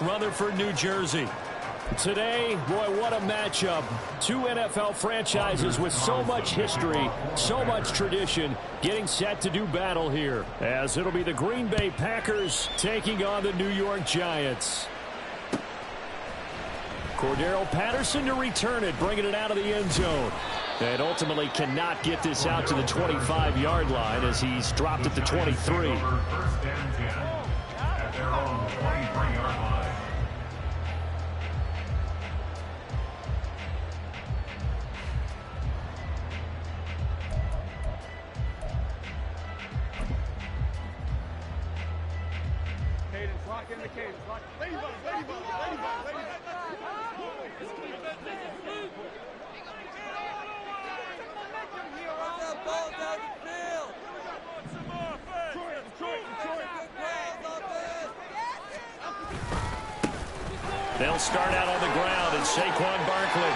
Rutherford, New Jersey. Today, boy, what a matchup. Two NFL franchises with so much history, so much tradition, getting set to do battle here, as it'll be the Green Bay Packers taking on the New York Giants. Cordero Patterson to return it, bringing it out of the end zone. And ultimately cannot get this out to the 25-yard line as he's dropped at the 23. They'll start out on the ground, and Saquon Barkley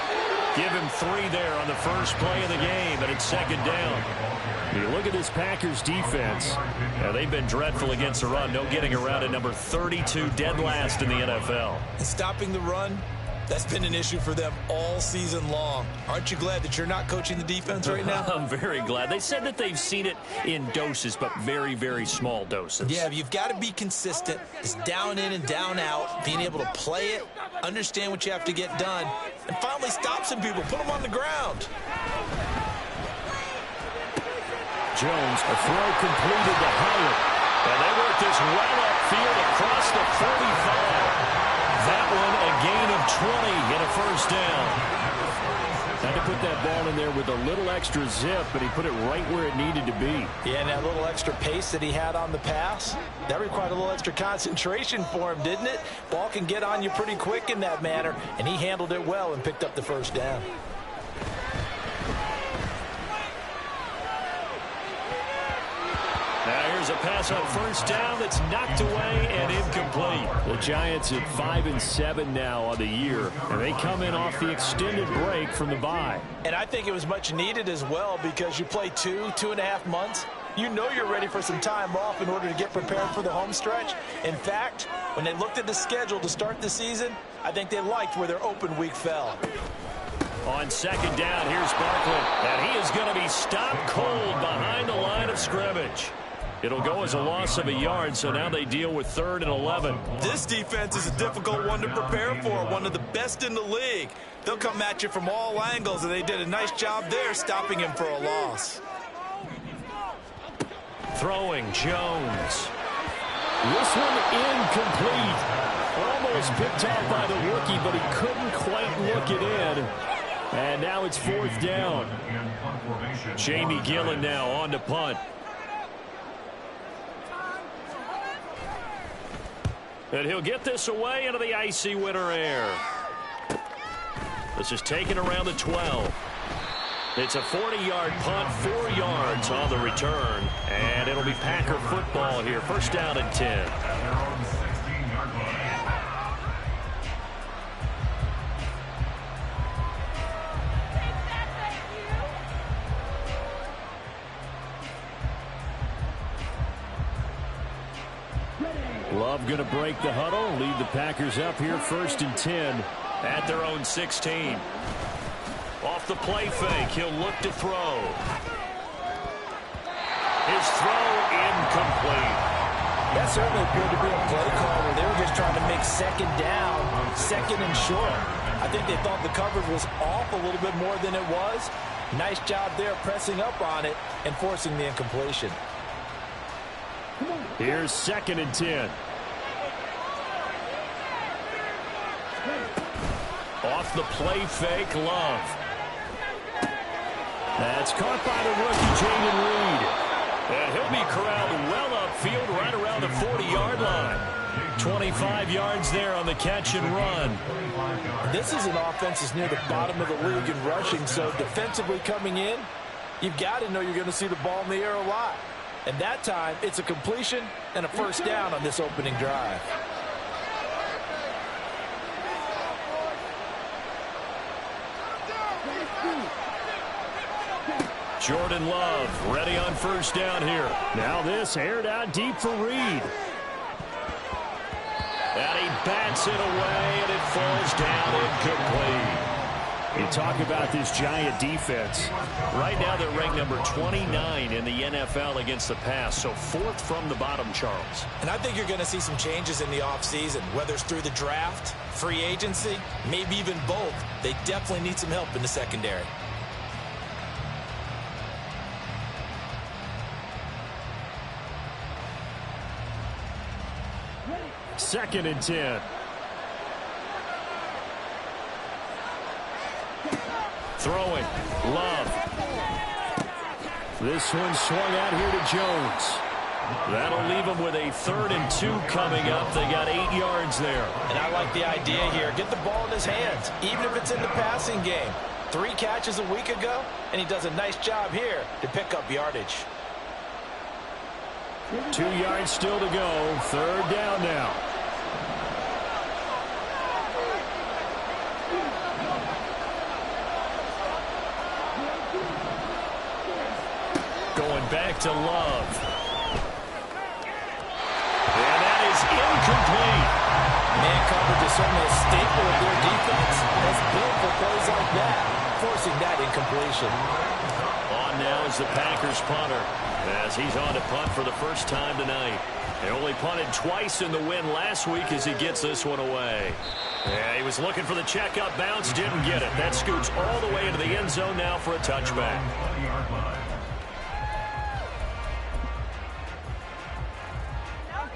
give him 3 there on the first play of the game, and it's second down. You look at this Packers defense. They've been dreadful against the run. No getting around at number 32, dead last in the NFL. And stopping the run, that's been an issue for them all season long. Aren't you glad that you're not coaching the defense right now? I'm very glad. They said that they've seen it in doses, but very, very small doses. Yeah, you've got to be consistent. It's down in and down out, being able to play it, understand what you have to get done, and finally stop some people, put them on the ground. Jones, a throw completed to Howard. And they work this well upfield across the 45. That one a gain of 20 and a first down. Had to put that ball in there with a little extra zip, but he put it right where it needed to be. Yeah, and that little extra pace that he had on the pass, that required a little extra concentration for him, didn't it? Ball can get on you pretty quick in that manner, and he handled it well and picked up the first down. Now here's a pass on first down that's knocked away and incomplete. The Giants at 5-7 now on the year, and they come in off the extended break from the bye. And I think it was much needed as well, because you play 2.5 months. You know you're ready for some time off in order to get prepared for the home stretch. In fact, when they looked at the schedule to start the season, I think they liked where their open week fell. On second down, here's Barkley, and he is going to be stopped cold behind the line of scrimmage. It'll go as a loss of a yard, so now they deal with 3rd and 11. This defense is a difficult one to prepare for, one of the best in the league. They'll come at you from all angles, and they did a nice job there stopping him for a loss. Throwing, Jones. This one incomplete. Almost picked off by the rookie, but he couldn't quite look it in. And now it's 4th down. Jamie Gillen now on to punt. And he'll get this away into the icy winter air. This is taken around the 12. It's a 40-yard punt, 4 yards on the return. And it'll be Packer football here. First down and 10. Love going to break the huddle, lead the Packers up here 1st and 10. At their own 16. Off the play fake, he'll look to throw. His throw incomplete. That certainly appeared to be a play call where they were just trying to make second down, second and short. I think they thought the coverage was off a little bit more than it was. Nice job there pressing up on it and forcing the incompletion. Here's 2nd and 10. Off the play fake, Love. That's caught by the rookie, Jayden Reed. And he'll be corralled well upfield right around the 40-yard line. 25 yards there on the catch and run. This is an offense that's near the bottom of the league in rushing, so defensively coming in, you've got to know you're going to see the ball in the air a lot. And that time, it's a completion and a first down on this opening drive. Jordan Love ready on first down here. Now this aired out deep for Reed. And he bats it away, and it falls down incomplete. You talk about this Giant defense. Right now they're ranked number 29 in the NFL against the pass, so 4th from the bottom, Charles. And I think you're going to see some changes in the offseason, whether it's through the draft, free agency, maybe even both. They definitely need some help in the secondary. Second and 10. Throwing. Love. This one swung out here to Jones. That'll leave them with a 3rd and 2 coming up. They got 8 yards there. And I like the idea here. Get the ball in his hands, even if it's in the passing game. 3 catches a week ago, and he does a nice job here to pick up yardage. 2 yards still to go. 3rd down now. Going back to Love. And that is incomplete. Man coverage is certainly a staple of their defense. It's built for plays like that, forcing that incompletion. On now is the Packers punter, as he's on to punt for the first time tonight. They only punted twice in the win last week as he gets this one away. Yeah, he was looking for the checkup bounce, didn't get it. That scoots all the way into the end zone now for a touchback.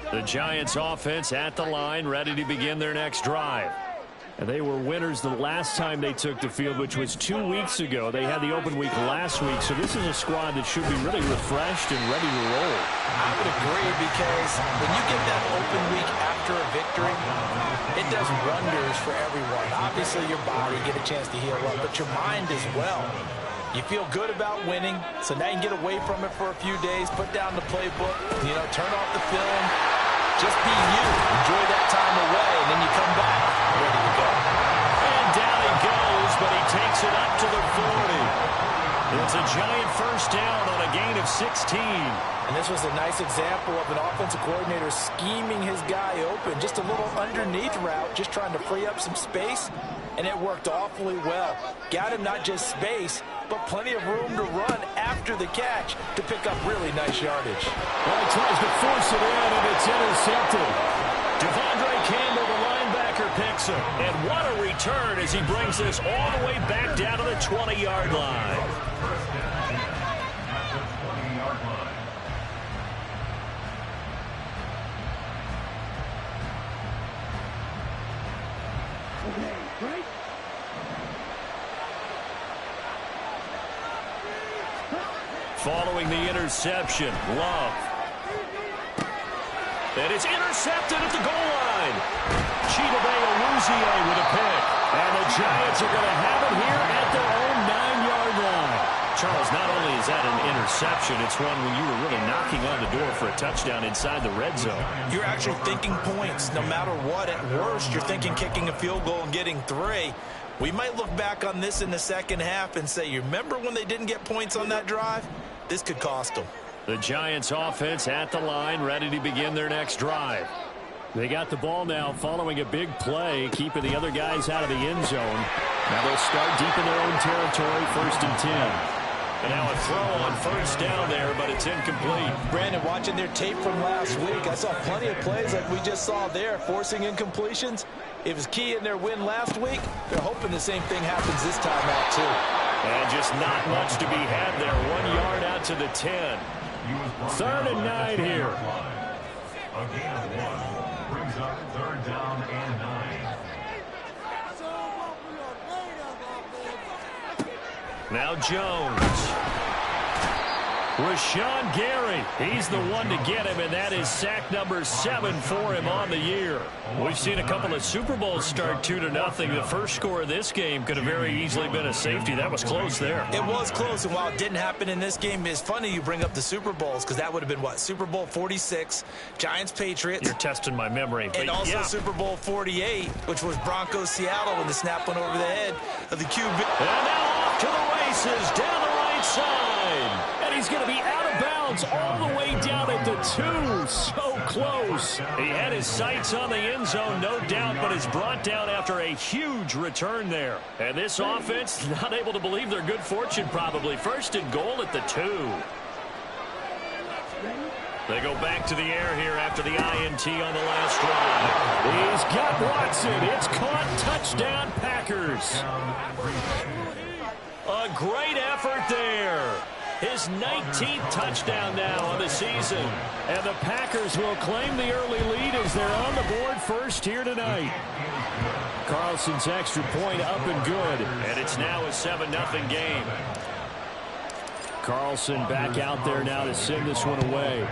The Giants offense at the line, ready to begin their next drive. And they were winners the last time they took the field, which was 2 weeks ago. They had the open week last week, so this is a squad that should be really refreshed and ready to roll. I would agree, because when you get that open week after a victory, it does wonders for everyone. Obviously, your body, get a chance to heal up, but your mind as well. You feel good about winning, so now you can get away from it for a few days, put down the playbook, turn off the film, just be you. Enjoy that time away, and then you come back ready to go. And down he goes, but he takes it up to the 40. It's a Giant first down on a gain of 16. And this was a nice example of an offensive coordinator scheming his guy open, just a little underneath route, just trying to free up some space, and it worked awfully well. Got him not just space, but plenty of room to run after the catch to pick up really nice yardage. Well, he tries to force it in, and it's intercepted. Devondre Campbell, the linebacker, picks him. And what a return as he brings this all the way back down to the 20-yard line. Following the interception, Love. And it's intercepted at the goal line. Chidobe Awuzie with a pick. And the Giants are going to have it here at their own 9-yard line. Charles, not only is that an interception, it's one when you were really knocking on the door for a touchdown inside the red zone. You're actually thinking points no matter what. At worst, you're thinking kicking a field goal and getting 3. We might look back on this in the second half and say, you remember when they didn't get points on that drive? This could cost them. The Giants offense at the line, ready to begin their next drive. They got the ball now following a big play, keeping the other guys out of the end zone. Now they'll start deep in their own territory, 1st and 10. And now a throw on first down there, but it's incomplete. Brandon, watching their tape from last week, I saw plenty of plays like we just saw there, forcing incompletions. It was key in their win last week. They're hoping the same thing happens this time out, too. And just not much to be had there. 1 yard out to the 10. 3rd and 9 here. A gain of 1 brings up 3rd down and 9. Now Jones. Rashawn Gary, he's the one to get him, and that is sack number 7 for him on the year. We've seen a couple of Super Bowls start 2-0. The first score of this game could have very easily been a safety. That was close there. It was close, and while it didn't happen in this game, it's funny you bring up the Super Bowls, because that would have been, what, Super Bowl 46, Giants-Patriots. You're testing my memory. And also yeah. Super Bowl 48, which was Broncos-Seattle when the snap went over the head of the QB. And now off to the races, down the right right side. And he's going to be out of bounds all the way down at the 2. So close. He had his sights on the end zone, no doubt, but is brought down after a huge return there. And this offense not able to believe their good fortune probably. First and goal at the 2. They go back to the air here after the INT on the last drive. He's got Watson. It's caught. Touchdown, Packers. A great effort there. His 19th touchdown now on the season. And the Packers will claim the early lead as they're on the board first here tonight. Carlson's extra point up and good. And it's now a 7-0 game. Carlson back out there now to send this one away.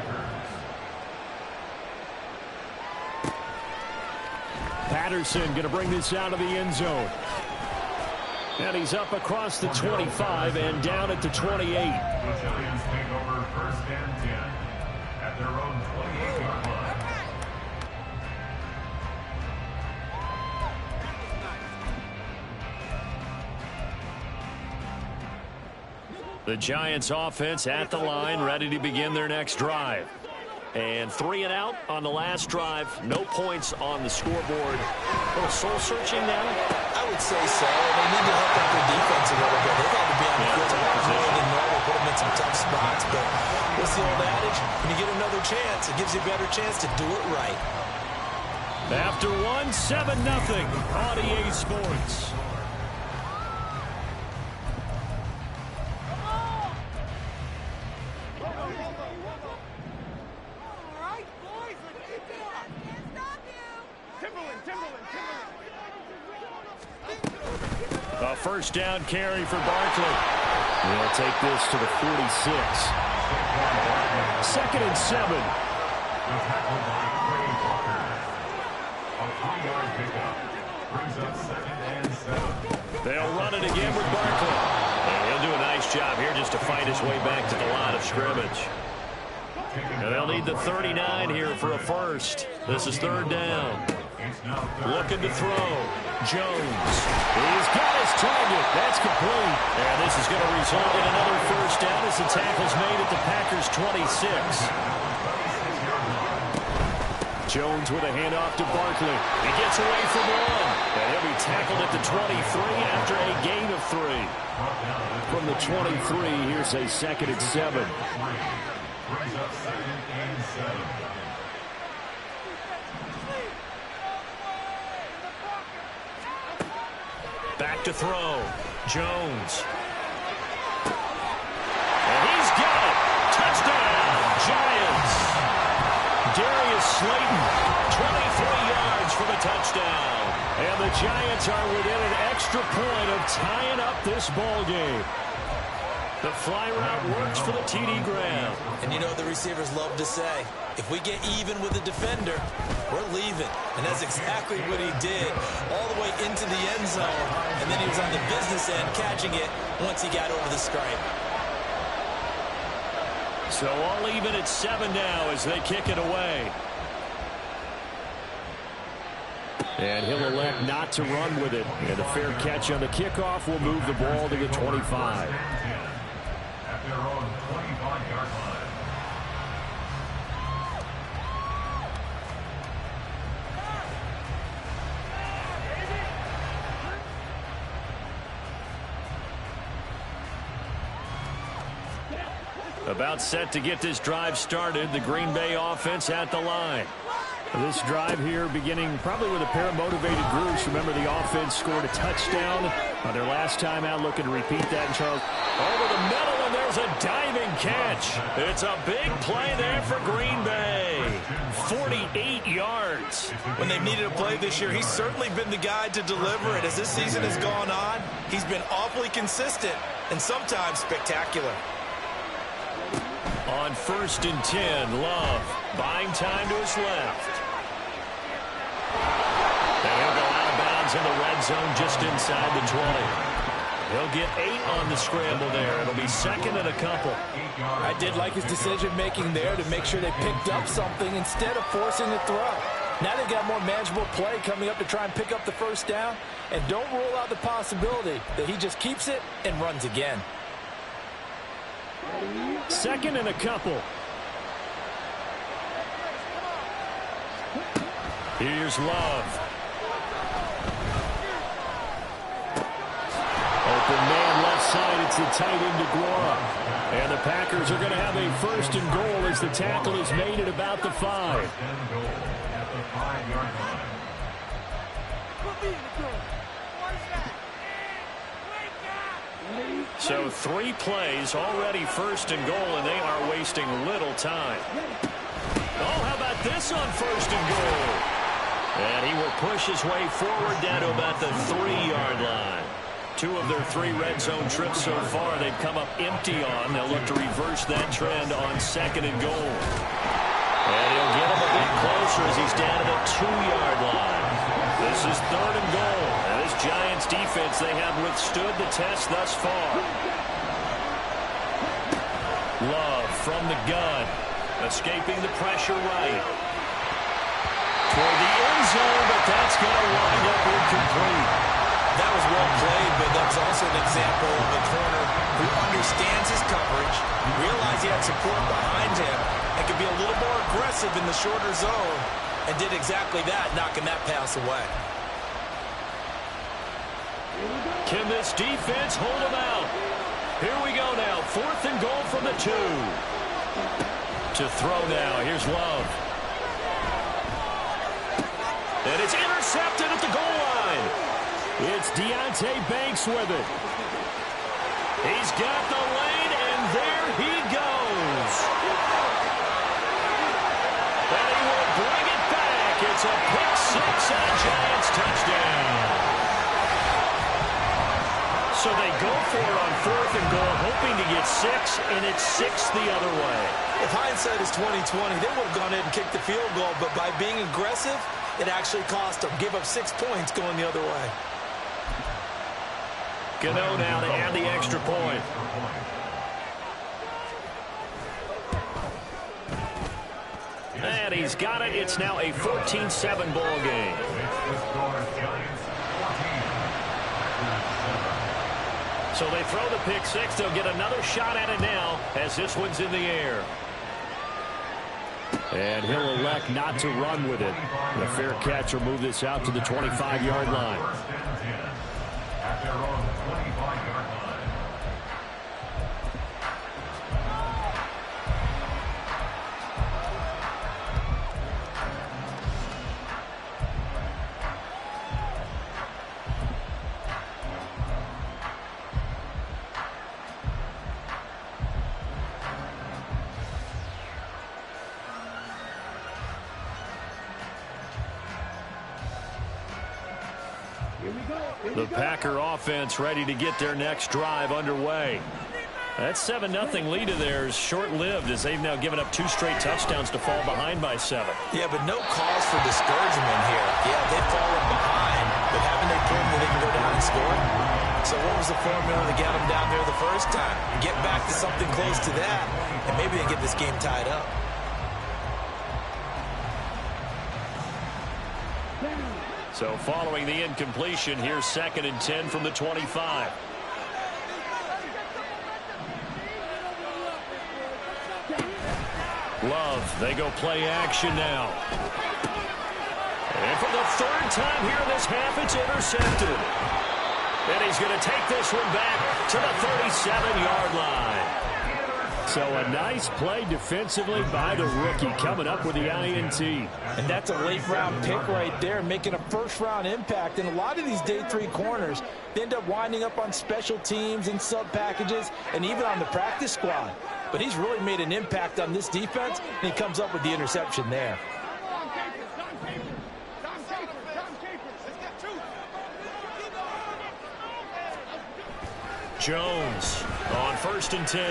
Patterson going to bring this out of the end zone. And he's up across the 25 and down at the 28. The Giants take over first and 10 at their own 28-yard line. The Giants offense at the line, ready to begin their next drive. And 3 and out on the last drive. No points on the scoreboard. A little soul-searching now? I would say so. They need to help out their defense a little bit. They've had to be on the field a lot more than normal, put them in some tough spots. But what's the old adage? When you get another chance, it gives you a better chance to do it right. After 1, 7-0 on EA Sports. A first down carry for Barkley. They'll take this to the 46. 2nd and 7. The tackle by Trey Walker. A 3-yard pickup brings up 2nd and 7. They'll run it again with Barkley. And he'll do a nice job here just to fight his way back to the line of scrimmage. And they'll need the 39 here for a first. This is 3rd down. Looking to throw. Jones. He's got his target. That's complete. And this is going to result in another first down as the tackle's made at the Packers' 26. Jones with a handoff to Barkley. He gets away from 1. And he'll be tackled at the 23 after a gain of 3. From the 23, here's a 2nd and 7. Brings up 2nd and 7. Back to throw. Jones. And he's got it. Touchdown, Giants. Darius Slayton, 23 yards for the touchdown. And the Giants are within an extra point of tying up this ball game. The fly route works for the TD Graham. And you know what the receivers love to say? If we get even with the defender, we're leaving. And that's exactly what he did all the way into the end zone. And then he was on the business end catching it once he got over the stripe. So all even at 7 now as they kick it away. And he'll elect not to run with it. And a fair catch on the kickoff will move the ball to the 25. At their own 25-yard line. About set to get this drive started. The Green Bay offense at the line. This drive here beginning probably with a pair of motivated groups. Remember, the offense scored a touchdown on their last time out. Looking to repeat that. And Charles over the middle, and there's a diving catch. It's a big play there for Green Bay. 48 yards. When they've needed a play this year, he's certainly been the guy to deliver it. As this season has gone on, he's been awfully consistent and sometimes spectacular. On 1st and 10, Love buying time to his left. And he'll go out of bounds in the red zone just inside the 20. He'll get 8 on the scramble there. It'll be 2nd and a couple. I did like his decision-making there to make sure they picked up something instead of forcing the throw. Now they've got more manageable play coming up to try and pick up the first down. And don't rule out the possibility that he just keeps it and runs again. 2nd and a couple. Here's Love. Open man left side. It's the tight end DeGuara. And the Packers are going to have a 1st and goal as the tackle is made at about the 5. So 3 plays, already 1st and goal, and they are wasting little time. Oh, how about this on 1st and goal? And he will push his way forward down to about the 3-yard line. 2 of their 3 red zone trips so far they've come up empty on. They'll look to reverse that trend on 2nd and goal. And he'll get him a bit closer as he's down to the 2-yard line. This is 3rd and goal. And this Giants defense, they have withstood the test thus far. Love from the gun. Escaping the pressure right. Toward the end zone, but that's going to wind up incomplete. That was well played, but that was also an example of a corner who understands his coverage, realized he had support behind him, and could be a little more aggressive in the shorter zone, and did exactly that, knocking that pass away. Can this defense hold him out? Here we go now. 4th and goal from the 2. To throw now. Here's Love. And it's intercepted at the goal line. It's Deonte Banks with it. He's got the lane, and there he goes. And he will bring it back. It's a pick-6 and a Giants touchdown. So they go for it on 4th and goal, hoping to get 6, and it's 6 the other way. If hindsight is 20/20, they would have gone ahead and kicked the field goal, but by being aggressive, it actually cost them. Give up 6 points going the other way. Gano now to add the extra point. And he's got it. It's now a 14-7 ball game. So they throw the pick 6. They'll get another shot at it now as this one's in the air. And he'll elect not to run with it. The fair catch will move this out to the 25-yard line. At their own 25-yard line. The Packer offense ready to get their next drive underway. That 7-0 lead of theirs short-lived as they've now given up 2 straight touchdowns to fall behind by 7. Yeah, but no cause for discouragement here. Yeah, they've fallen behind, but haven't they proven that they can go down and score? So what was the formula to get them down there the first time? Get back to something close to that, and maybe they get this game tied up. So following the incompletion, here's 2nd and 10 from the 25. Love, they go play action now. And for the 3rd time here in this half, it's intercepted. And he's going to take this one back to the 37-yard line. So a nice play defensively by the rookie coming up with the INT. And that's a late-round pick right there, making a first-round impact. And a lot of these day 3 corners, they end up winding up on special teams and sub-packages and even on the practice squad. But he's really made an impact on this defense, and he comes up with the interception there. Jones on 1st and 10.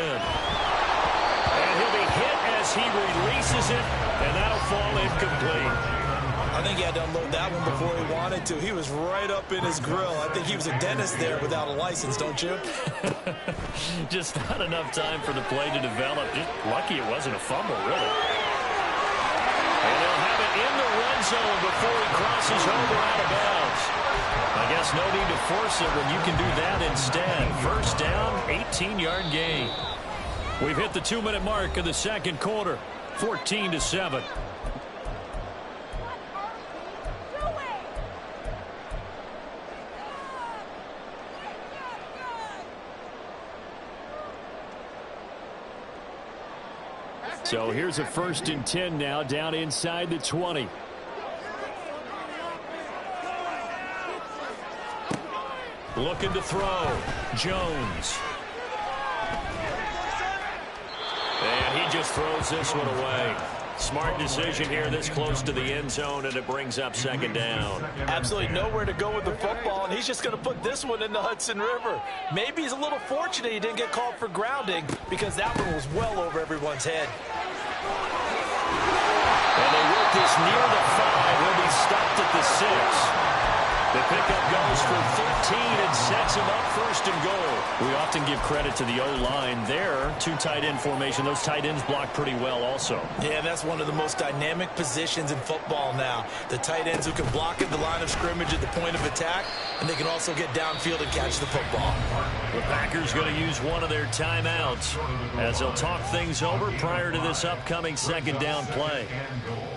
And he'll be hit as he releases it, and that'll fall incomplete. I think he had to unload that one before he wanted to. He was right up in his grill. I think he was a dentist there without a license, don't you? Just not enough time for the play to develop. Just lucky it wasn't a fumble, really. And they'll have it in the red zone before he crosses over out of bounds. I guess no need to force it when you can do that instead. 1st down, 18-yard gain. We've hit the 2-minute mark of the second quarter. 14-7. So here's a 1st and 10 now, down inside the 20. Looking to throw. Jones. And he just throws this one away. Smart decision here this close to the end zone, and it brings up 2nd down. Absolutely nowhere to go with the football, and he's just going to put this one in the Hudson River. Maybe he's a little fortunate he didn't get called for grounding, because that one was well over everyone's head. And they work this near the 5. He'll be stopped at the 6. The pickup goes for 13 and sets him up 1st and goal. We often give credit to the O-line there. 2 tight end formation. Those tight ends block pretty well also. Yeah, that's one of the most dynamic positions in football now. The tight ends who can block at the line of scrimmage at the point of attack, and they can also get downfield and catch the football. The Packers going to use one of their timeouts as they'll talk things over prior to this upcoming 2nd down play.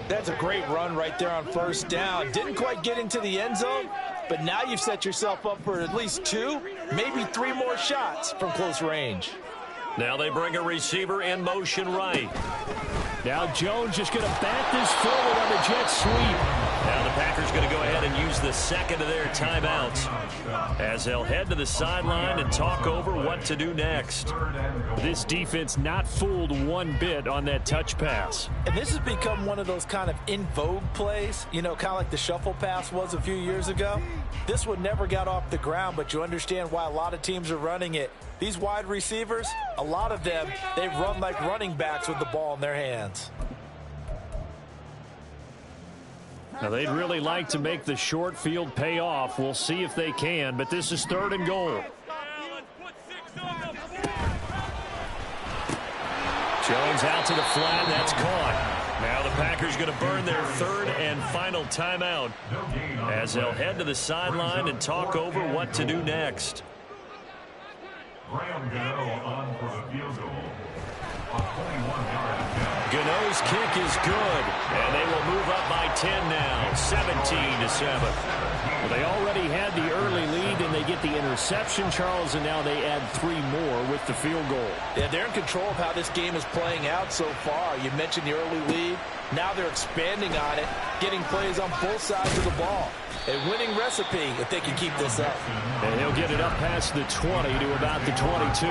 That's a great run right there on 1st down. Didn't quite get into the end zone, but now you've set yourself up for at least 2, maybe 3 more shots from close range. Now they bring a receiver in motion right. Now Jones just going to bat this forward on the jet sweep. Now the Packers going to go ahead and use the 2nd of their timeouts as they'll head to the sideline and talk over what to do next. This defense not fooled one bit on that touch pass. And this has become one of those kind of in vogue plays, you know, kind of like the shuffle pass was a few years ago. This one never got off the ground, but you understand why a lot of teams are running it. These wide receivers, a lot of them, they run like running backs with the ball in their hands. Now, they'd really like to make the short field pay off. We'll see if they can, but this is 3rd and goal. Jones out to the flat. That's caught. Now the Packers going to burn their 3rd and final timeout as they'll head to the sideline and talk over what to do next. Graham Gano on for the field goal. A 21-yard attempt. Gano's kick is good, and they will move up by 10 now, 17-7. Well, they already had the early lead, and they get the interception, Charles, and now they add 3 more with the field goal. Yeah, they're in control of how this game is playing out so far. You mentioned the early lead. Now they're expanding on it, getting plays on both sides of the ball. A winning recipe if they can keep this up. And he'll get it up past the 20 to about the 22.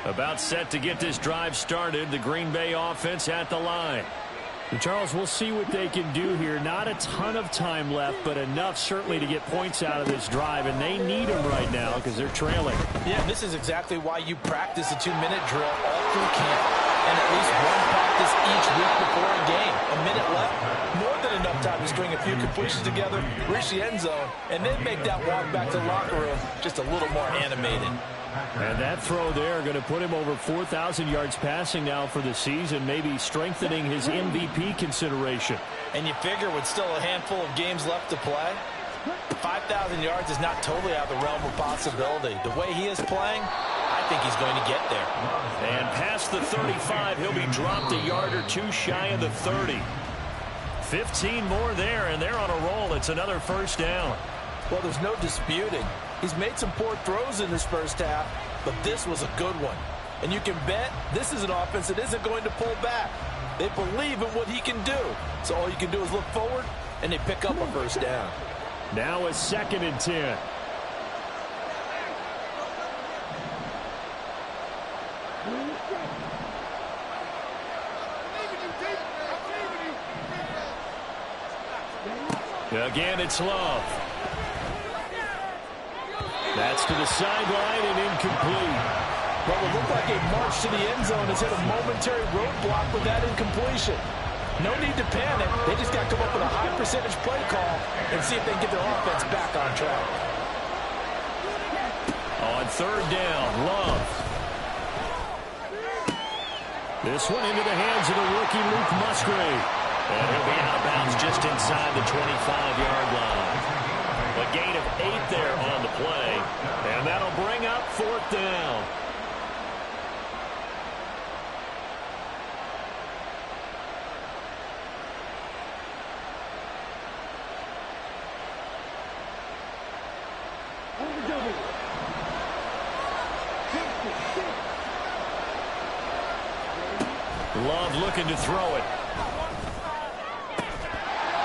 About set to get this drive started. The Green Bay offense at the line. And Charles, we'll see what they can do here. Not a ton of time left, but enough certainly to get points out of this drive, and they need them right now because they're trailing. Yeah, this is exactly why you practice a 2-minute drill all through camp and at least one practice each week before a game. A minute left, more than enough time to string a few completions together, reach the end zone, and then make that walk back to the locker room just a little more animated. And that throw there going to put him over 4,000 yards passing now for the season, maybe strengthening his MVP consideration. And you figure with still a handful of games left to play, 5,000 yards is not totally out of the realm of possibility. The way he is playing, I think he's going to get there. And past the 35, he'll be dropped a yard or 2 shy of the 30. 15 more there, and they're on a roll. It's another 1st down. Well, there's no disputing. He's made some poor throws in this first half, but this was a good one. And you can bet this is an offense that isn't going to pull back. They believe in what he can do. So all you can do is look forward, and they pick up a 1st down. Now a 2nd and 10. Again, it's Love. That's to the sideline and incomplete. Well, it looked like a march to the end zone has hit a momentary roadblock with that incompletion. No need to panic. They just got to come up with a high percentage play call and see if they can get their offense back on track. third down. Love. This one into the hands of the rookie Luke Musgrave. And he'll be out of bounds just inside the 25-yard line. A gain of 8 there on the play. And that'll bring up fourth down. Love looking to throw it.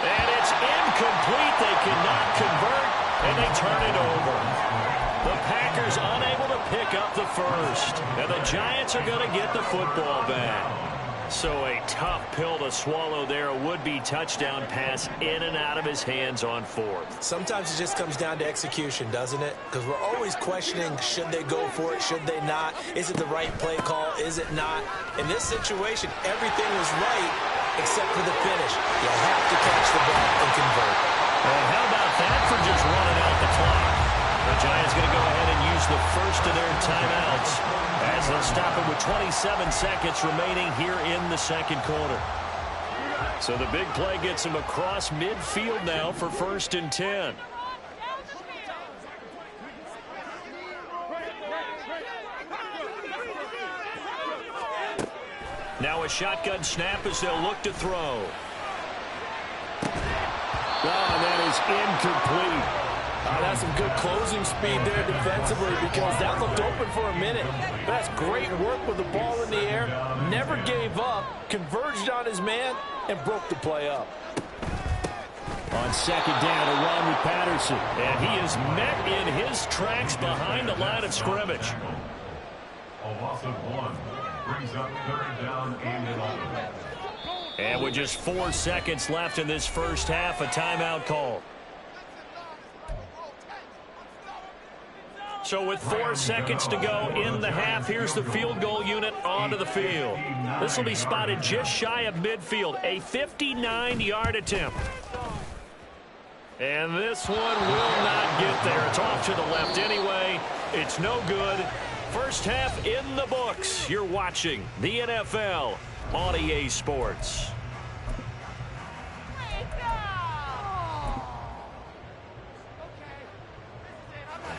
And it's incomplete. They cannot convert, and they turn it over. The Packers unable to pick up the first. And the Giants are going to get the football back. So a tough pill to swallow there. A would-be touchdown pass in and out of his hands on fourth. Sometimes it just comes down to execution, doesn't it? Because we're always questioning, should they go for it, should they not? Is it the right play call, is it not? In this situation, everything was right except for the finish. You have to catch the ball and convert. And how about that for just running out the clock? The Giants going to go ahead and use the first of their timeouts as they'll stop it with 27 seconds remaining here in the second quarter. So the big play gets him across midfield now for 1st and 10. Now a shotgun snap as they'll look to throw. Oh, that is incomplete. That's some good closing speed there defensively because that looked open for a minute. That's great work with the ball in the air. Never gave up, converged on his man, and broke the play up. On second down, a run with Patterson. And he is met in his tracks behind the line of scrimmage. A loss of 1 brings up 3rd down and 11. And with just 4 seconds left in this first half, a timeout call. So with 4 seconds to go in the half, here's the field goal unit onto the field. This will be spotted just shy of midfield, a 59-yard attempt. And this one will not get there. It's off to the left anyway. It's no good. First half in the books. You're watching the NFL on EA Sports.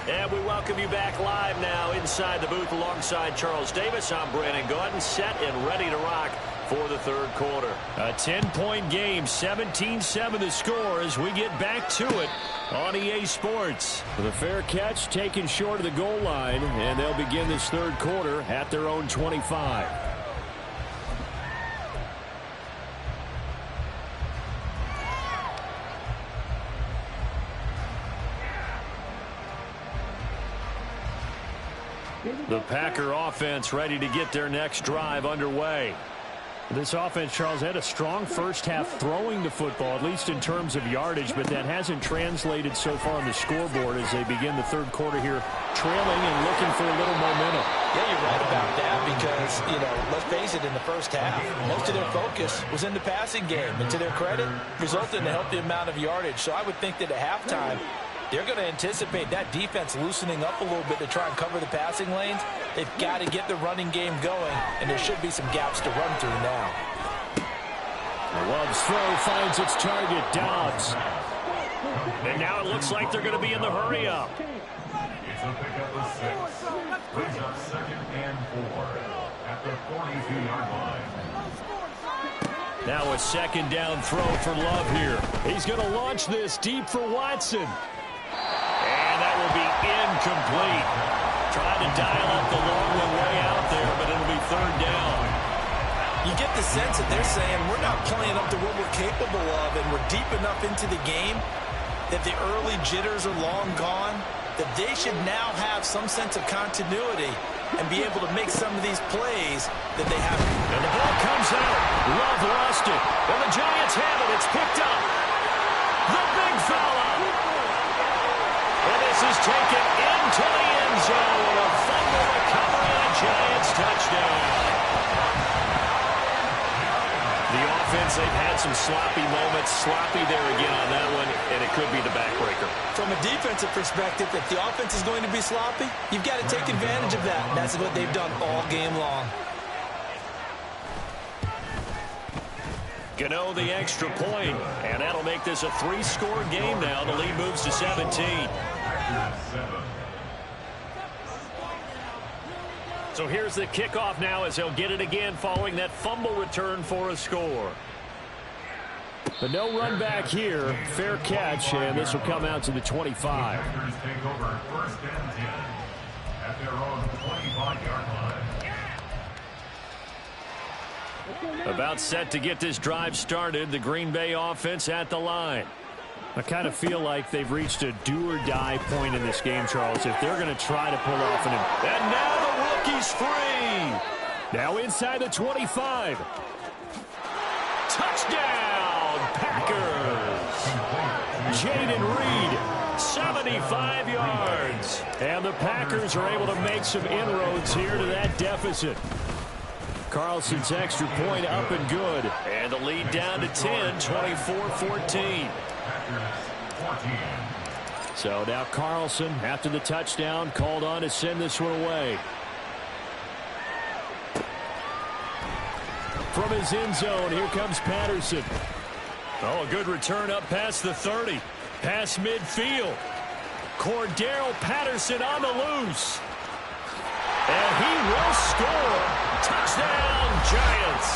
And we welcome you back live now inside the booth alongside Charles Davis. I'm Brandon Gaudin, set and ready to rock for the third quarter. A 10-point game, 17-7 the score as we get back to it on EA Sports. The fair catch taken short of the goal line, and they'll begin this third quarter at their own 25. The Packer offense ready to get their next drive underway. This offense, Charles, had a strong first half throwing the football, at least in terms of yardage, but that hasn't translated so far on the scoreboard as they begin the third quarter here, trailing and looking for a little momentum. Yeah, you're right about that because, let's face it, in the first half, most of their focus was in the passing game. And to their credit, resulted in a healthy amount of yardage. So I would think that at halftime, they're going to anticipate that defense loosening up a little bit to try and cover the passing lanes. They've got to get the running game going, and there should be some gaps to run through now. Love's throw finds its target, Dobbs. And now it looks like they're going to be in the hurry-up. It's a pickup of 6. Brings up 2nd and 4 at the 42-yard line. Now a second down throw for Love here. He's going to launch this deep for Watson. And that will be incomplete. Trying to dial up the long one way out there, but it'll be third down. You get the sense that they're saying we're not playing up to what we're capable of, and we're deep enough into the game that the early jitters are long gone, that they should now have some sense of continuity and be able to make some of these plays that they have. And the ball comes out. Love lost it. And the Giants have it. It's picked up. The big fella. And this is taken into the end zone. A fumble recovery and a Giants touchdown. The offense they've had some sloppy moments. Sloppy there again on that one, and it could be the backbreaker. From a defensive perspective, if the offense is going to be sloppy, you've got to take advantage of that. And that's what they've done all game long. Gano the extra point, and that'll make this a 3-score game now. The lead moves to 17. So here's the kickoff now as he'll get it again following that fumble return for a score. But no run back here. Fair catch, and this will come out to the 25. Packers take over 1st and 10 at their own 25-yard line. About set to get this drive started. The Green Bay offense at the line. I kind of feel like they've reached a do-or-die point in this game, Charles, if they're going to try to pull off an... And now the rookie's free. Now inside the 25. Touchdown, Packers. Jaden Reed, 75 yards. And the Packers are able to make some inroads here to that deficit. Carlson's extra point up and good. And the lead down to 10, 24-14. So now Carlson, after the touchdown, called on to send this one away. From his end zone, here comes Patterson. Oh, a good return up past the 30. Past midfield. Cordero Patterson on the loose. And he will score. Touchdown, Giants.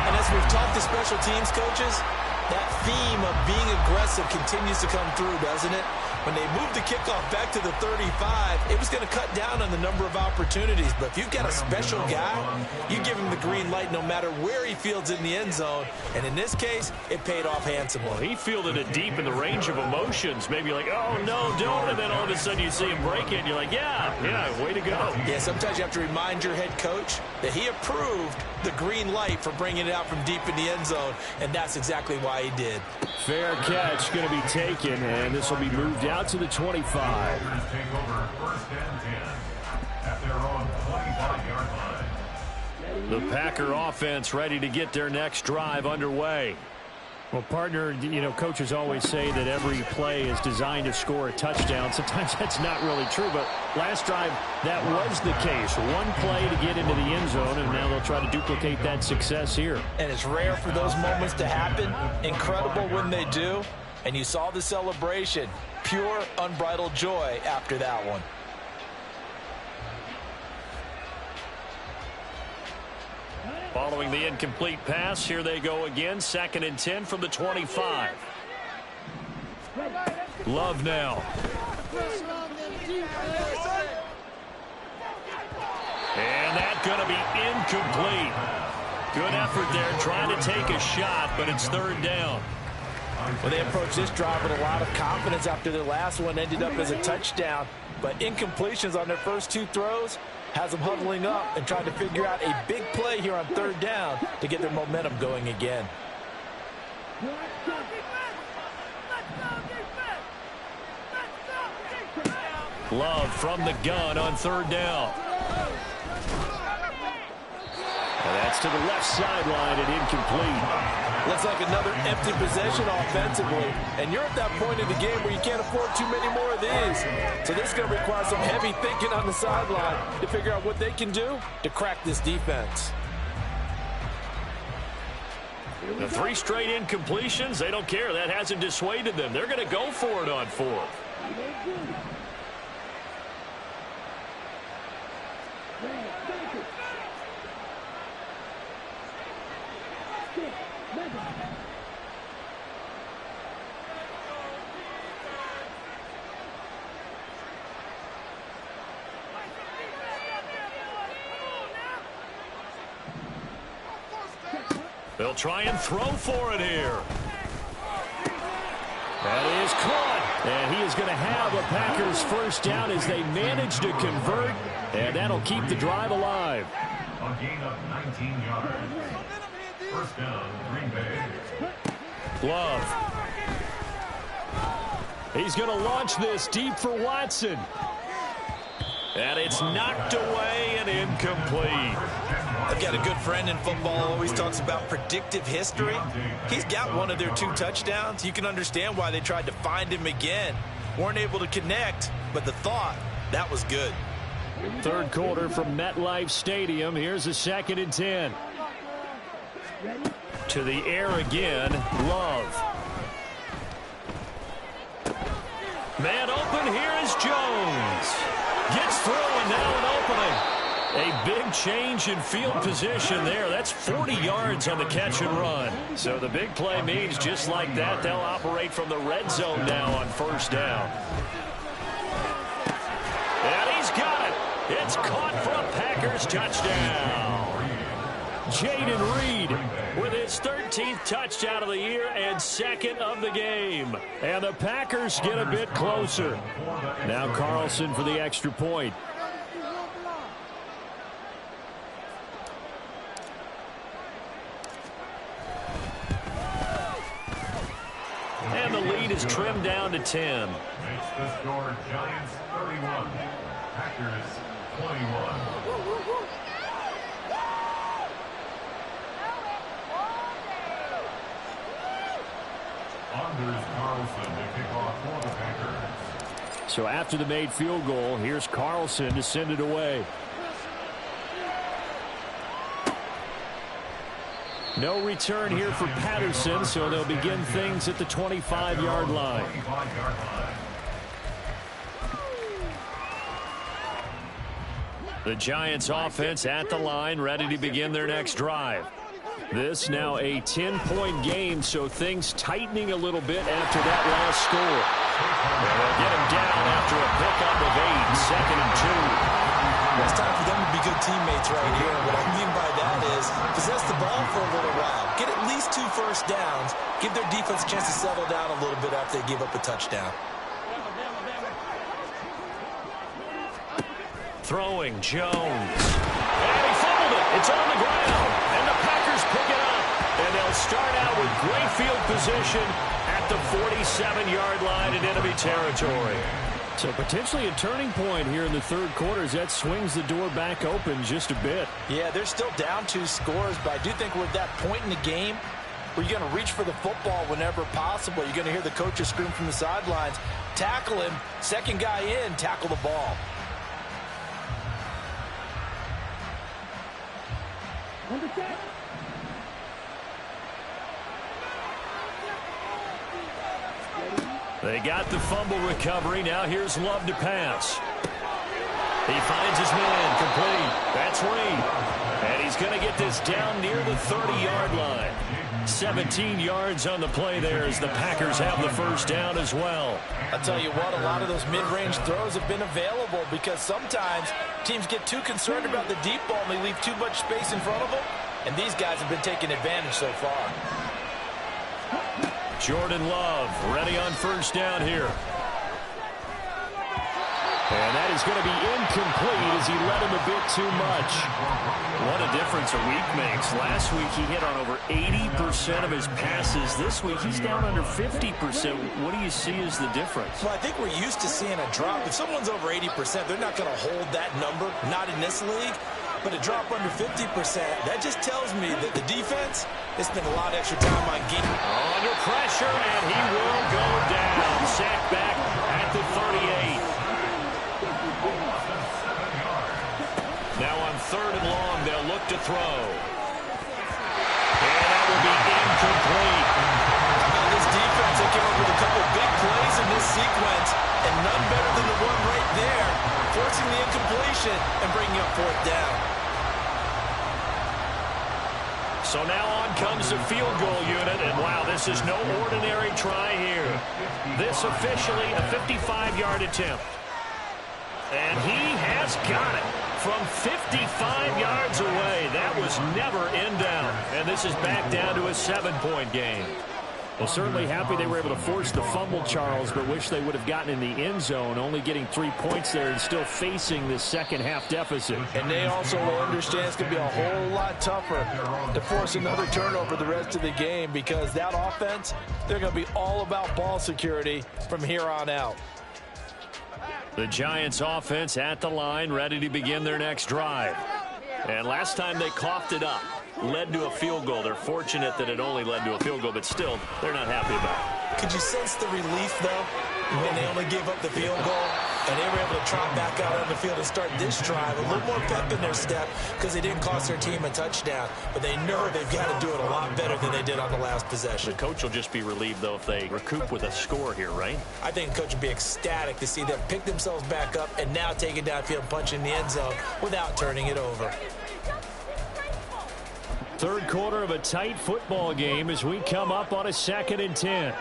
And as we've talked to special teams coaches, that theme of being aggressive continues to come through, doesn't it? When they moved the kickoff back to the 35, it was going to cut down on the number of opportunities. But if you've got a special guy, you give him the green light no matter where he fields in the end zone. And in this case, it paid off handsomely. Well, he fielded it deep in the range of emotions. Maybe like, oh, no, don't. And then all of a sudden you see him break it, and you're like, yeah, way to go. Yeah, sometimes you have to remind your head coach that he approved the green light for bringing it out from deep in the end zone, and that's exactly why he did. Fair catch going to be taken, and this will be moved out to the 25. Packers take over 1st and 10 at their own 25-yard line. The Packer offense ready to get their next drive underway. Well, partner, you know, coaches always say that every play is designed to score a touchdown. Sometimes that's not really true, but last drive, that was the case. One play to get into the end zone, and now they'll try to duplicate that success here. And it's rare for those moments to happen. Incredible when they do. And you saw the celebration. Pure, unbridled joy after that one. Following the incomplete pass, here they go again. 2nd and 10 from the 25. Love now. And that's going to be incomplete. Good effort there, trying to take a shot, but it's 3rd down. Well, they approached this drive with a lot of confidence after their last one ended up as a touchdown. But incompletions on their first 2 throws has them huddling up and trying to figure out a big play here on 3rd down to get their momentum going again. Love from the gun on 3rd down. And that's to the left sideline and incomplete. Looks like another empty possession offensively. And you're at that point in the game where you can't afford too many more of these. So this is going to require some heavy thinking on the sideline to figure out what they can do to crack this defense. The 3 straight incompletions, they don't care. That hasn't dissuaded them. They're going to go for it on 4th. They'll try and throw for it here. That is caught. And he is going to have a Packers first down as they manage to convert. And that'll keep the drive alive. A gain of 19 yards. 1st down, Green Bay. Love. He's going to launch this deep for Watson. And it's knocked away and incomplete. I've got a good friend in football who always talks about predictive history. He's got one of their 2 touchdowns. You can understand why they tried to find him again. Weren't able to connect, but the thought, that was good. Third quarter from MetLife Stadium. Here's a 2nd and 10. To the air again, Love. Man open, here is Jones. Gets through and now an opening. A big change in field position there. That's 40 yards on the catch and run. So the big play means just like that, they'll operate from the red zone now on 1st down. And he's got it. It's caught for a Packers touchdown. Jayden Reed with his 13th touchdown of the year and 2nd of the game. And the Packers get a bit closer. Now Carlson for the extra point. And the lead is trimmed down to 10. Makes the score Giants 31, Packers 21. Anders Carlson to kick off for the Packers. So after the made field goal, here's Carlson to send it away. No return here for Patterson, so they'll begin things at the 25-yard line. The Giants offense at the line, ready to begin their next drive. This now a 10-point game, so things tightening a little bit after that last score. They'll get him down after a pickup of 8, 2nd and 2. It's time for them to be good teammates right here. What I mean by that is possess the ball for a little while. Get at least 2 first downs. Give their defense a chance to settle down a little bit after they give up a touchdown. Throwing Jones. And he fumbled it. It's on the ground. And the Packers pick it up. And they'll start out with great field position at the 47-yard line in enemy territory. So potentially a turning point here in the third quarter as that swings the door back open just a bit. Yeah, they're still down 2 scores, but I do think we're at that point in the game where you're going to reach for the football whenever possible. You're going to hear the coaches scream from the sidelines. Tackle him. Second guy in, tackle the ball. They got the fumble recovery. Now here's Love to pass. He finds his man complete. That's Reed. And he's going to get this down near the 30-yard line. 17 yards on the play there as the Packers have the first down as well. I'll tell you what, a lot of those mid-range throws have been available because sometimes teams get too concerned about the deep ball and they leave too much space in front of them. And these guys have been taking advantage so far. Jordan Love ready on first down here. And that is going to be incomplete as he led him a bit too much. What a difference a week makes. Last week he hit on over 80% of his passes. This week he's down under 50%. What do you see as the difference? Well, I think we're used to seeing a drop. If someone's over 80%, they're not going to hold that number, not in this league. But a drop under 50%, that just tells me that the defense has spent a lot of extra time on Geek. Under pressure, and he will go down. Sacked back at the 38. Now on 3rd and long, they'll look to throw. And that will be incomplete. This defense, they came up with a couple big plays in this sequence, and none better than the one right there, forcing the incompletion and bringing up 4th down. So now on comes the field goal unit, and wow, this is no ordinary try here. This officially a 55-yard attempt. And he has got it from 55 yards away. That was never in down. And this is back down to a 7-point game. Well, certainly happy they were able to force the fumble, Charles, but wish they would have gotten in the end zone, only getting 3 points there and still facing this second-half deficit. And they also will understand it's going to be a whole lot tougher to force another turnover the rest of the game because that offense, they're going to be all about ball security from here on out. The Giants offense at the line, ready to begin their next drive. And last time they coughed it up, led to a field goal. They're fortunate that it only led to a field goal, but still, they're not happy about it. Could you sense the relief, though, when they only gave up the field goal? And they were able to trot back out on the field and start this drive. A little more pep in their step because they didn't cost their team a touchdown. But they know they've got to do it a lot better than they did on the last possession. The coach will just be relieved, though, if they recoup with a score here, right? I think the coach will be ecstatic to see them pick themselves back up and now take it downfield and punch in the end zone without turning it over. Third quarter of a tight football game as we come up on a 2nd and 10.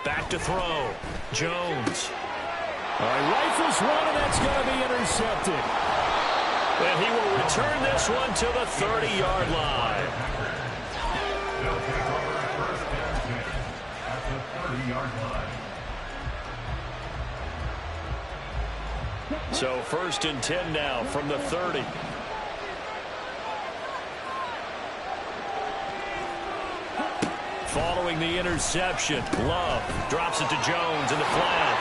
Back to throw. Jones. All right, rifles one, and that's going to be intercepted. And he will return this one to the 30-yard line. They'll take over first and 10 at the 30-yard line. So 1st and 10 now from the 30. Following the interception, Love drops it to Jones in the flat.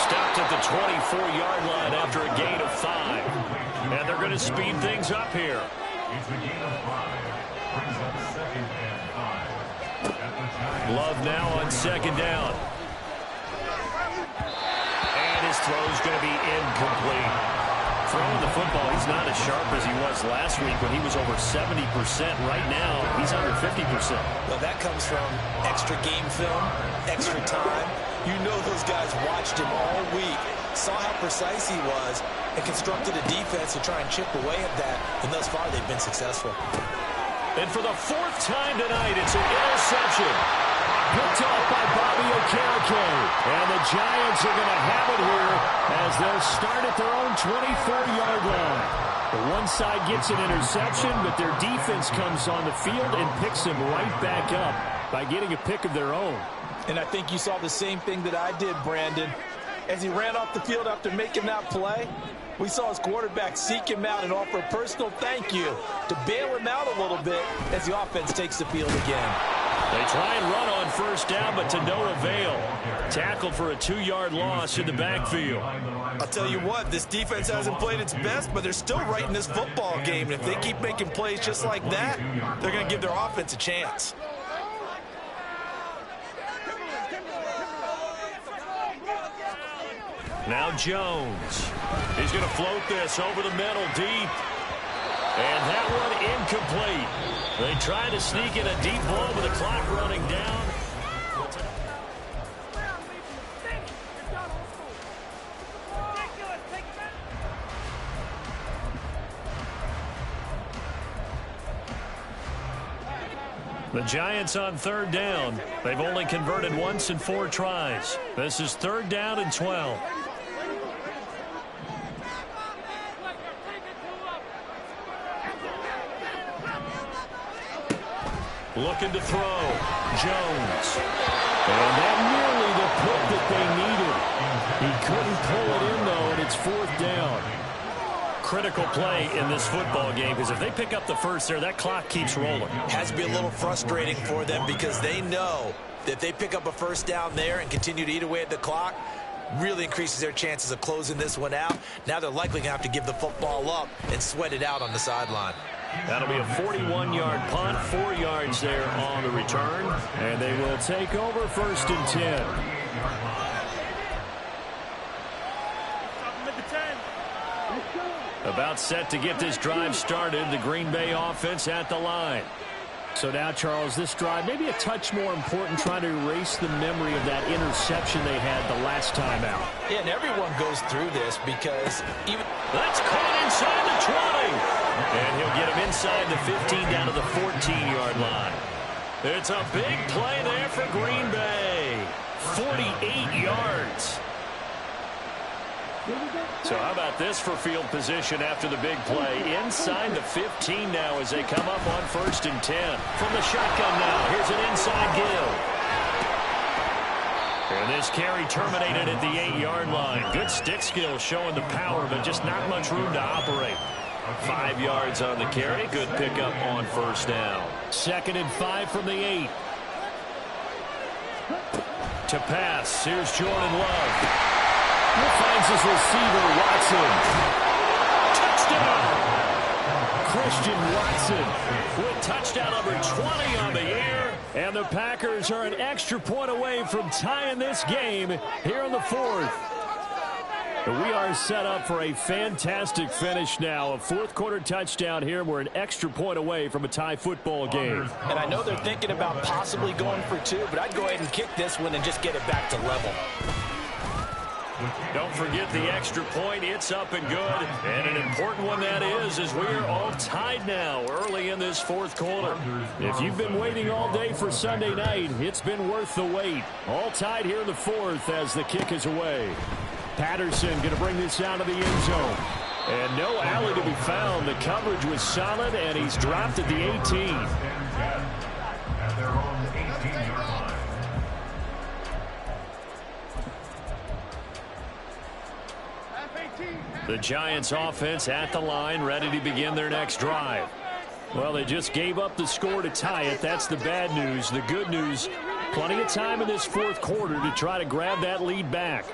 Stopped at the 24-yard line after a gain of 5. And they're going to speed things up here. It's a gain of 5. Brings up 2nd and 5. At the Giants. Love now on 2nd down. And his throw's going to be incomplete. Throwing the football, he's not as sharp as he was last week when he was over 70%. Right now, he's under 50%. Well, that comes from extra game film, extra time. You know those guys watched him all week, saw how precise he was, and constructed a defense to try and chip away at that. And thus far, they've been successful. And for the 4th time tonight, it's an interception. Picked off by Bobby Okereke. And the Giants are going to have it here as they'll start at their own 24-yard line. The one side gets an interception, but their defense comes on the field and picks them right back up by getting a pick of their own. And I think you saw the same thing that I did, Brandon. As he ran off the field after making that play, we saw his quarterback seek him out and offer a personal thank you to bail him out a little bit as the offense takes the field again. They try and run on 1st down, but to no avail. Tackled for a 2-yard loss in the backfield. I'll tell you what, this defense hasn't played its best, but they're still right in this football game. And if they keep making plays just like that, they're going to give their offense a chance. Now Jones. He's going to float this over the middle deep. And that one incomplete. They try to sneak in a deep ball with the clock running down. The Giants on 3rd down. They've only converted once in 4 tries. This is 3rd down and 12. Looking to throw. Jones. And that nearly the pick that they needed. He couldn't pull it in, though, and it's 4th down. Critical play in this football game, because if they pick up the first there, that clock keeps rolling. Has to be a little frustrating for them because they know that if they pick up a 1st down there and continue to eat away at the clock, really increases their chances of closing this one out. Now they're likely going to have to give the football up and sweat it out on the sideline. That'll be a 41-yard punt, 4 yards there on the return. And they will take over 1st and 10. About set to get this drive started, the Green Bay offense at the line. So now, Charles, this drive maybe a touch more important, trying to erase the memory of that interception they had the last time out. Yeah, and everyone goes through this because even... That's caught inside the 20. And he'll get him inside the 15 down to the 14-yard line. It's a big play there for Green Bay. 48 yards. So how about this for field position after the big play? Inside the 15 now as they come up on 1st and 10. From the shotgun now, here's an inside give. And this carry terminated at the 8-yard line. Good stick skill showing the power, but just not much room to operate. 5 yards on the carry. Good pickup on 1st down. 2nd and 5 from the 8. To pass, here's Jordan Love. He finds his receiver, Watson. Touchdown! Christian Watson With touchdown number 20 on the year. And the Packers are an extra point away from tying this game here in the fourth. We are set up for a fantastic finish now. A fourth-quarter touchdown here. We're an extra point away from a tie football game. And I know they're thinking about possibly going for two, but I'd go ahead and kick this one and just get it back to level. Don't forget the extra point. It's up and good. And an important one that is, as we are all tied now early in this fourth quarter. If you've been waiting all day for Sunday night, it's been worth the wait. All tied here in the fourth as the kick is away. Patterson going to bring this out of the end zone. And no alley to be found. The coverage was solid, and he's dropped at the 18. At their own 18-yard line. The Giants offense at the line, ready to begin their next drive. Well, they just gave up the score to tie it. That's the bad news. The good news, plenty of time in this fourth quarter to try to grab that lead back.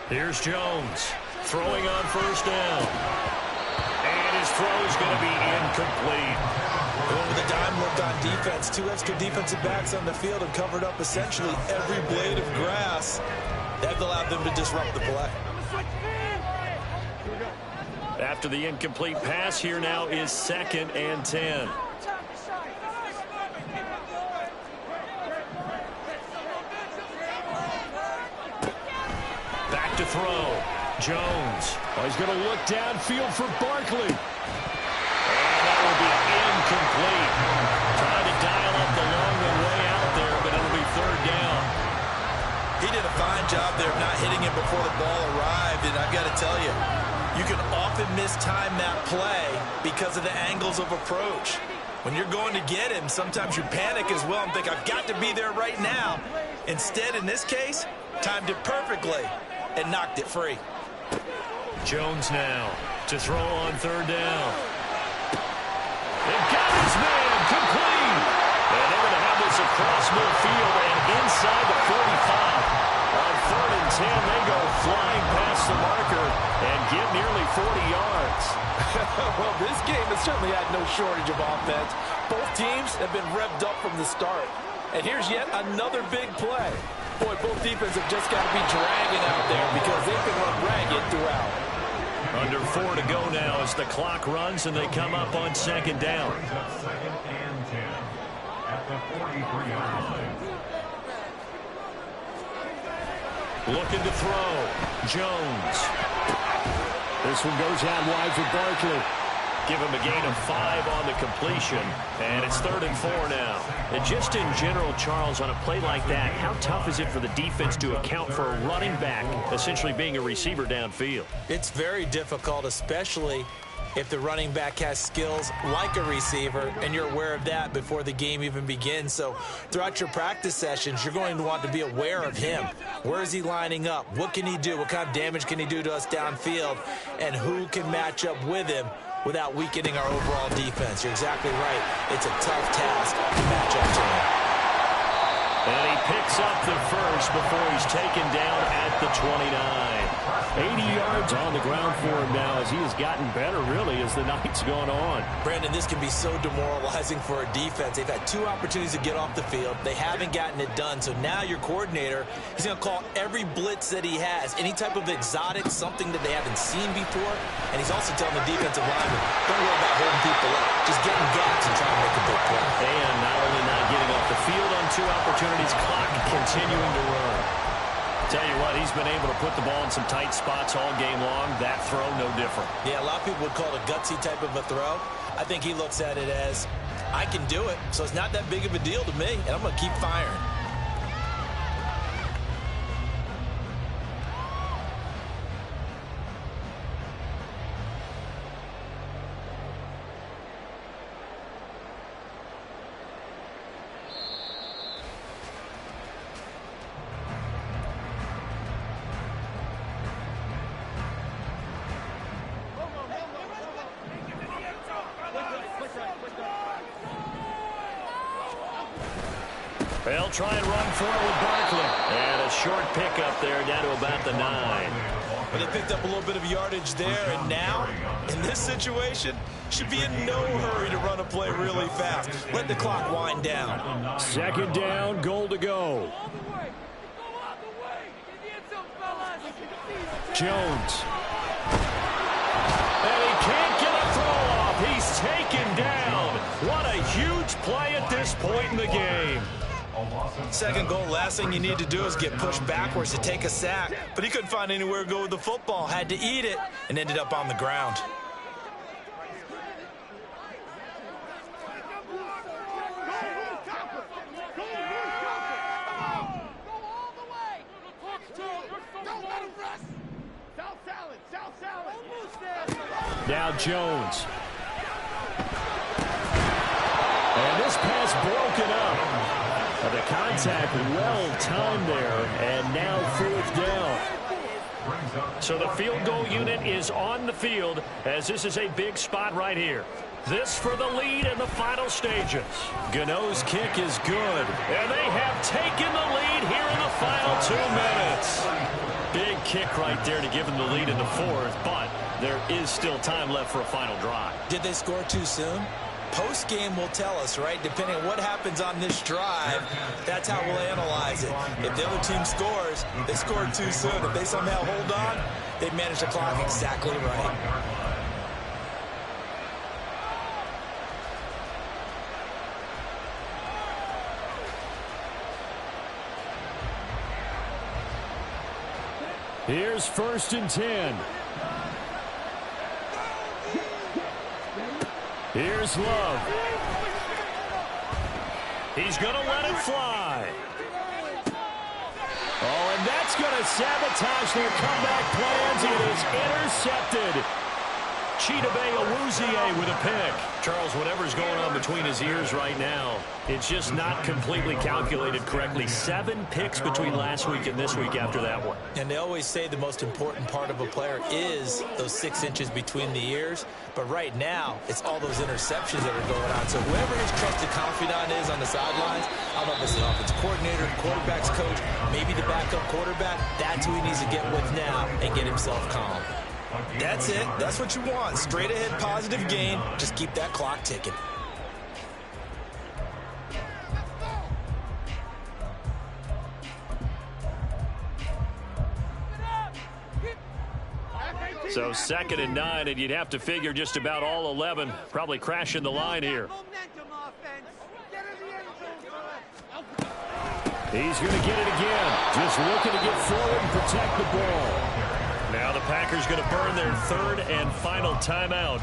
Here's Jones throwing on first down. And his throw is going to be incomplete. Going with a dime look on defense. Two extra defensive backs on the field and covered up essentially every blade of grass. That allowed them to disrupt the play. After the incomplete pass, here now is 2nd and 10. Back to throw. Jones. Oh, he's going to look downfield for Barkley. And that will be incomplete. Trying to dial up the long way out there, but it'll be 3rd down. He did a fine job there of not hitting him before the ball arrived, and I've got to tell you, you can often mistime that play because of the angles of approach. When you're going to get him, sometimes you panic as well and think, I've got to be there right now. Instead, in this case, timed it perfectly and knocked it free. Jones now to throw on 3rd down. They've got his man complete. And they're going to have this across midfield and inside the 45. On 3rd and 10, they go flying past the marker and get nearly 40 yards. Well, this game has certainly had no shortage of offense. Both teams have been revved up from the start. And here's yet another big play. Boy, both defenses have just got to be dragging out there because they've been run ragged throughout. Under 4 to go now as the clock runs and they come up on 2nd down. 2nd and 10 at the 43-yard line. Looking to throw. Jones. This one goes out wide for Barkley. Give him a gain of 5 on the completion. And it's 3rd and 4 now. And just in general, Charles, on a play like that, how tough is it for the defense to account for a running back essentially being a receiver downfield? It's very difficult, especially if the running back has skills like a receiver, and you're aware of that before the game even begins. So throughout your practice sessions, you're going to want to be aware of him. Where is he lining up? What can he do? What kind of damage can he do to us downfield? And who can match up with him without weakening our overall defense? You're exactly right. It's a tough task to match up to him. And he picks up the first before he's taken down at the 29. 80 yards on the ground for him now as he has gotten better, really, as the night's gone on. Brandon, this can be so demoralizing for a defense. They've had 2 opportunities to get off the field. They haven't gotten it done. So now your coordinator, he's going to call every blitz that he has, any type of exotic, something that they haven't seen before. And he's also telling the defensive lineman, don't worry about holding people up. Just get in gaps and try to make a big play. And not only not getting off the field on 2 opportunities, clock continuing to run. Tell you what, he's been able to put the ball in some tight spots all game long. That throw, no different. Yeah, a lot of people would call it a gutsy type of a throw. I think he looks at it as, I can do it, so it's not that big of a deal to me, and I'm going to keep firing. They'll try and run for it with Barkley. And a short pickup there down to about the 9. But they picked up a little bit of yardage there, and now, in this situation, should be in no hurry to run a play really fast. Let the clock wind down. Second down, goal to go. Jones. And he can't get a throw off. He's taken down. What a huge play at this point in the game. Second goal, last thing you need to do is get pushed backwards to take a sack. But he couldn't find anywhere to go with the football. Had to eat it and ended up on the ground. Now Jones. And this pass broken up. The contact well-timed there, and now fourth down. So the field goal unit is on the field as this is a big spot right here. This for the lead in the final stages. Gano's kick is good. And they have taken the lead here in the final 2 minutes. Big kick right there to give them the lead in the fourth, but there is still time left for a final drive. Did they score too soon? Post-game will tell us, right? Depending on what happens on this drive, that's how we'll analyze it. If the other team scores, they scored too soon. If they somehow hold on, they manage the clock exactly right. Here's 1st and 10. Here's Love. He's going to let it fly. Oh, and that's going to sabotage their comeback plans. It is intercepted. Chidobe Awuzie with a pick. Charles, whatever's going on between his ears right now, it's just not completely calculated correctly. 7 picks between last week and this week after that one. And they always say the most important part of a player is those 6 inches between the ears. But right now, it's all those interceptions that are going on. So whoever his trusted confidant is on the sidelines, I don't know if it's the offensive coordinator, the quarterback's coach, maybe the backup quarterback, that's who he needs to get with now and get himself calm. That's it. That's what you want. Straight ahead, positive gain. Just keep that clock ticking. So 2nd and 9, and you'd have to figure just about all 11 probably crashing the line here. He's going to get it again. Just looking to get forward and protect the ball. Now the Packers going to burn their 3rd and final timeout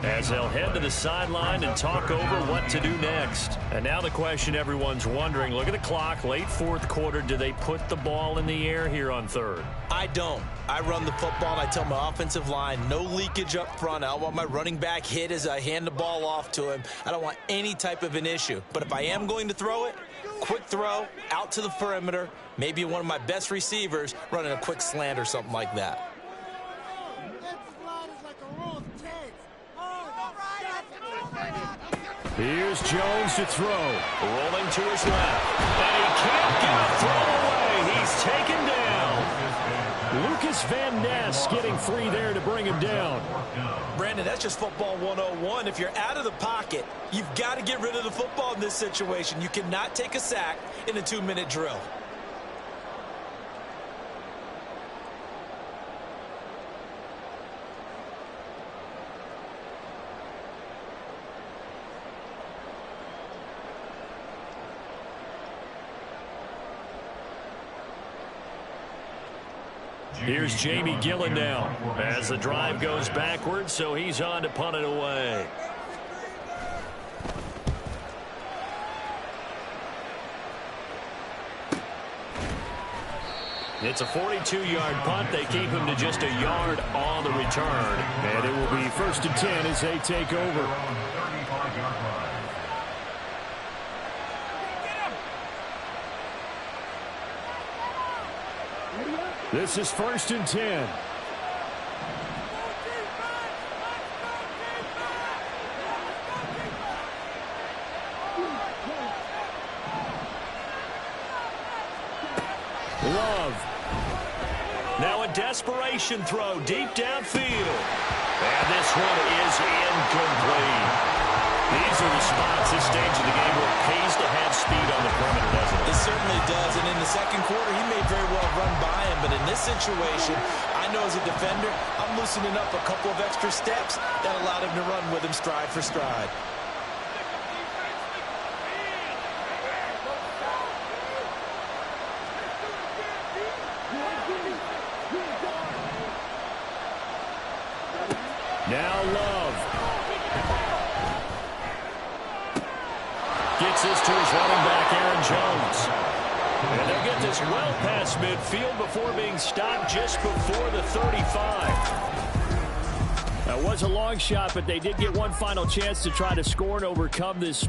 as they'll head to the sideline and talk over what to do next. And now the question everyone's wondering, look at the clock, late 4th quarter, do they put the ball in the air here on 3rd? I don't. I run the football, and I tell my offensive line, no leakage up front. I don't want my running back hit as I hand the ball off to him. I don't want any type of an issue. But if I am going to throw it, quick throw, out to the perimeter, maybe one of my best receivers running a quick slant or something like that. Here's Jones to throw. Rolling to his left. And he can't get a throw away. He's taken down. Lucas Van Ness getting free there to bring him down. Brandon, that's just football 101. If you're out of the pocket, you've got to get rid of the football in this situation. You cannot take a sack in a 2-minute drill. Here's Jamie Gillen now as the drive goes backwards, so he's on to punt it away. It's a 42-yard punt. They keep him to just a yard on the return. And it will be 1st and 10 as they take over. This is 1st and 10. Love. Now a desperation throw deep downfield. And this one is incomplete. These are the spots, this stage of the game, where it pays to have speed on the perimeter, doesn't it? It certainly does, and in the second quarter, he may very well run by him, but in this situation, I know as a defender, I'm loosening up a couple of extra steps that allowed him to run with him stride for stride. Now Love. Gets this to his running back, Aaron Jones. And they'll get this well past midfield before being stopped just before the 35. That was a long shot, but they did get one final chance to try to score and overcome this.